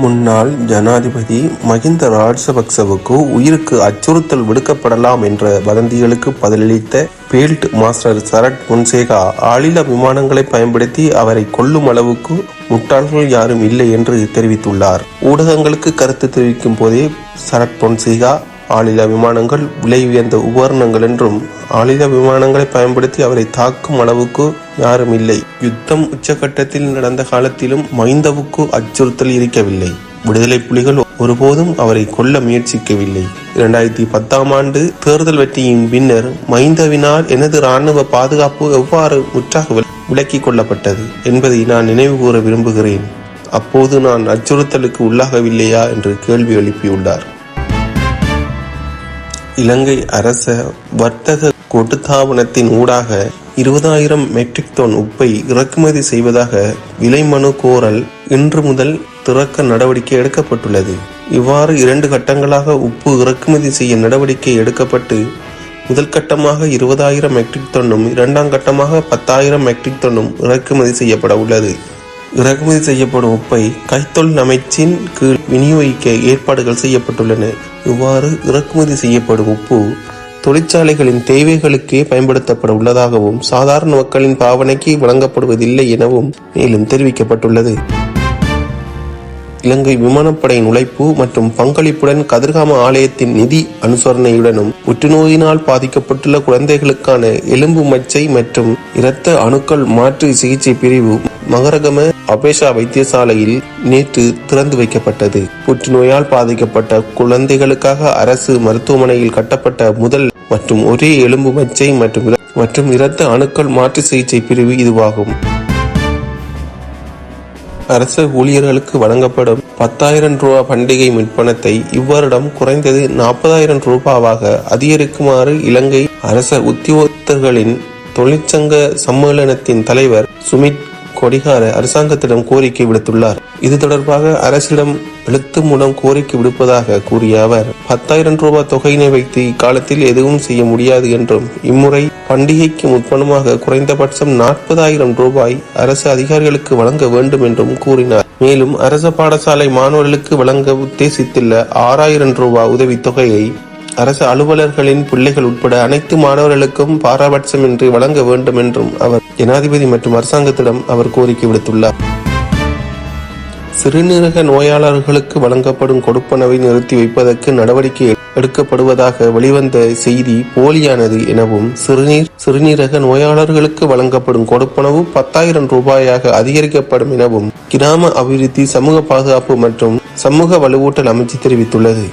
முன்னாள் ஜனாதிபதி மஹிந்த ராஜபக்சவுக்கு உயிருக்கு அச்சுறுத்தல் விடுக்கப்படலாம் என்ற வதந்திகளுக்கு பதிலளித்த ஃபீல்ட் மார்ஷல் சரத் பொன்சேகா ஆளில்லா விமானங்களை பயன்படுத்தி அவரை கொல்லும் அளவுக்கு முட்டாள்கள் யாரும் இல்லை என்று தெரிவித்துள்ளார். ஊடகங்களுக்கு கருத்து தெரிவிக்கும் போதே சரத் பொன்சேகா ஆளில்லா விமானங்கள் விலை உயர்ந்த உபகரணங்கள் என்றும் ஆளில்லா விமானங்களை பயன்படுத்தி அவரை தாக்கும் அளவுக்கு யாரும் இல்லை. யுத்தம் உச்சகட்டத்தில் நடந்த காலத்திலும் மஹிந்தவுக்கு அச்சுறுத்தல் இருக்கவில்லை. விடுதலை புலிகள் ஒருபோதும் அவரை கொல்ல முயற்சிக்கவில்லை. 2010ஆம் ஆண்டு தேர்தல் வெற்றியின் பின்னர் மஹிந்தவினால் எனது இராணுவ பாதுகாப்பு எவ்வாறு முற்றாக விலக்கிக் கொள்ளப்பட்டது என்பதை நான் நினைவு கூற விரும்புகிறேன். அப்போது நான் அச்சுறுத்தலுக்கு உள்ளாகவில்லையா என்று கேள்வி எழுப்பியுள்ளார். இலங்கை அரச வர்த்தக கூட்டுத்தாபனத்தின் ஊடாக 20,000 மெட்ரிக் டன் உப்பை இறக்குமதி செய்வதாக விலை மனு கோரல் இன்று முதல் திறக்க நடவடிக்கை எடுக்கப்பட்டுள்ளது. இவ்வாறு 2 கட்டங்களாக உப்பு இறக்குமதி செய்ய நடவடிக்கை எடுக்கப்பட்டு முதல் கட்டமாக 20,000 மெட்ரிக் டன்னும் 2ஆம் கட்டமாக 10,000 மெட்ரிக் டன்னும் இறக்குமதி செய்யப்பட உள்ளது. இறக்குமதி செய்யப்படும் உப்பை கைத்தொழில் அமைச்சின் கீழ் விநியோகிக்க ஏற்பாடுகள் செய்யப்பட்டுள்ளன. இவ்வாறு இறக்குமதி செய்யப்படும் உப்பு தொழிற்சாலைகளின் தேவைகளுக்கே பயன்படுத்தப்பட உள்ளதாகவும் சாதாரண மக்களின் பாவனைக்கு வழங்கப்படுவதில்லை எனவும் மேலும் தெரிவிக்கப்பட்டுள்ளது. இலங்கை விமானப்படையின் உழைப்பு மற்றும் பங்களிப்புடன் கதிர்காம ஆலயத்தின் நிதி அனுசரணையுடனும் புற்றுநோயினால் பாதிக்கப்பட்டுள்ள குழந்தைகளுக்கான எலும்பு மச்சை மற்றும் இரத்த அணுக்கள் மாற்று சிகிச்சை பிரிவு மகரகம அபேஷா வைத்தியசாலையில் நேற்று திறந்து வைக்கப்பட்டது. புற்றுநோயால் பாதிக்கப்பட்ட குழந்தைகளுக்காக அரசு மருத்துவமனையில் கட்டப்பட்ட முதல் மற்றும் ஒரே எலும்பு மச்சை மற்றும் இரத்த அணுக்கள் மாற்று சிகிச்சை பிரிவு இதுவாகும். அரசு ஊழியர்களுக்கு வழங்கப்படும் 10,000 ரூபாய் பண்டிகை முற்பணத்தை இவ்வருடம் குறைந்தது 40,000 ரூபாவாக அதிகரிக்குமாறு இலங்கை அரச உத்தியோகத்தர்களின் தொழிற்சங்க சம்மேளனத்தின் தலைவர் சுமித் கொடிகார அரசாங்கத்திடம் கோரிக்கை விடுத்துள்ளார். இது தொடர்பாக அரசிடம் எழுத்து மூலம் கோரிக்கை விடுப்பதாக கூறிய அவர் 10,000 ரூபாய் தொகையினை வைத்து இக்காலத்தில் எதுவும் செய்ய முடியாது என்றும் இம்முறை பண்டிகைக்கு முற்பணமாக குறைந்தபட்சம் 40,000 ரூபாய் அரசு அதிகாரிகளுக்கு வழங்க வேண்டும் என்றும் கூறினார். மேலும் அரச பாடசாலை மாணவர்களுக்கு வழங்க உத்தேசித்துள்ள 6,000 ரூபாய் உதவித்தொகையை அரசு அலுவலர்களின் பிள்ளைகள் உட்பட அனைத்து மாணவர்களுக்கும் பாரபட்சமின்றி வழங்க வேண்டும் என்றும் அவர் ஜனாதிபதி மற்றும் அரசாங்கத்திடம் அவர் கோரிக்கை விடுத்துள்ளார். சிறுநீரக நோயாளர்களுக்கு வழங்கப்படும் கொடுப்பனவை நிறுத்தி வைப்பதற்கு நடவடிக்கை எடுக்கப்படுவதாக வெளிவந்த செய்தி போலியானது எனவும் சிறுநீரக நோயாளர்களுக்கு வழங்கப்படும் கொடுப்பனவு 10,000 ரூபாயாக அதிகரிக்கப்படும் எனவும் கிராம அபிவிருத்தி, சமூக பாதுகாப்பு மற்றும் சமூக வலுவூட்டல் அமைச்சு தெரிவித்துள்ளது.